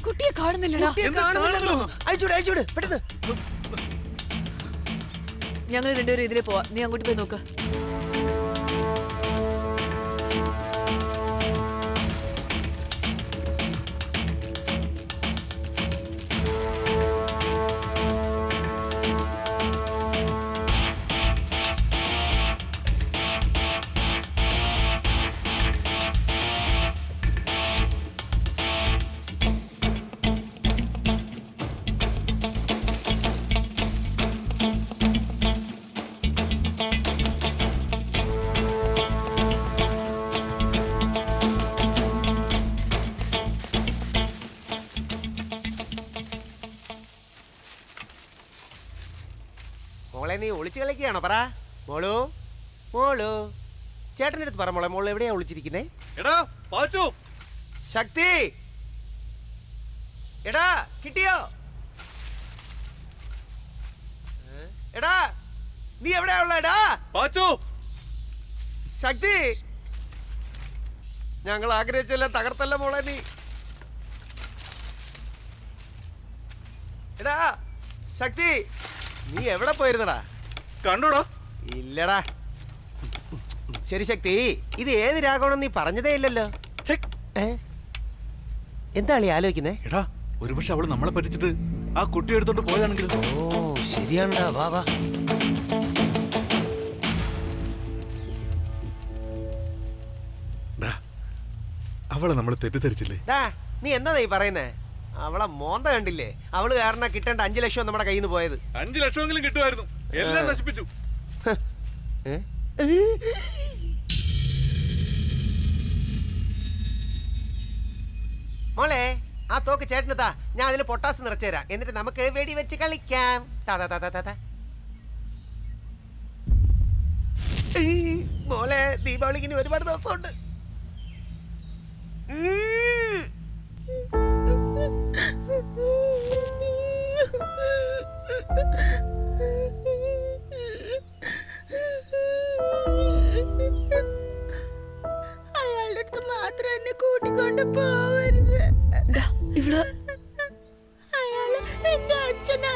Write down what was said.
കുട്ടിയെ കാണുന്നില്ലടാ. അയച്ചൂടെ പെട്ടെന്ന്. ഞങ്ങൾ രണ്ടുപേരും ഇതിലേ പോവാ. നീ അങ്ങോട്ട് പോയി നോക്ക. മോളെ നീ ഒളിച്ചു കളിക്കുകയാണോ? പറ മോളു. ചേട്ടൻ്റെ അടുത്ത് പറ മോളെ, മോള് എവിടെയാ ഒളിച്ചിരിക്കുന്നേ? ശക്തി, എടാ കിട്ടിയോ? എടാ നീ എവിടെയാ ഉള്ളടാ? ശക്തി, ഞങ്ങൾ ആഗ്രഹിച്ചല്ല തകർത്തല്ല മോളെ നീ. എടാ ശക്തി, നീ എവിടെ പോയിരുന്നടാ? കണ്ടോടാ? ഇല്ലടാ. ശരി ശക്തി, ഇത് ഏത് രാഗമാണെന്ന് നീ പറഞ്ഞതേ ഇല്ലല്ലോ. എന്താ നീ ആലോചിക്കുന്നേ? എടാ ഒരുപക്ഷെ അവള് നമ്മളെ പറ്റിച്ചിട്ട് ആ കുട്ടി എടുത്തോണ്ട് പോയതാണെങ്കിൽ. ഓ ശരിയാണ്ടാ. വാ വാ. അവളെ നമ്മളെ തെറ്റിദ്ധരിച്ചില്ലേ? നീ എന്താ നീ പറയുന്നേ? അവളെ മോന്ത കണ്ടില്ലേ? അവള് കാരണം കിട്ടേണ്ട 5 ലക്ഷം നമ്മുടെ കയ്യിൽ നിന്ന് പോയത്. 5 ലക്ഷമെങ്കിലും കിട്ടുമായിരുന്നു. എല്ലാം നശിപ്പിച്ചു. മോളെ ആ തോക്ക് ചേട്ടന് താ, ഞാൻ അതിൽ പൊട്ടാസ് നിറച്ചു തരാം. എന്നിട്ട് നമുക്ക് വെടി വെച്ച് കളിക്കാം. മോളെ ദീപാവലിക്ക് ഇനി ഒരുപാട് ദിവസമുണ്ട്. അയാളുടെ അടുത്ത് മാത്രം എന്നെ കൂട്ടിക്കൊണ്ട് പോവരുത്. ഇവിടെ അയാള് എന്റെ അച്ഛനാ.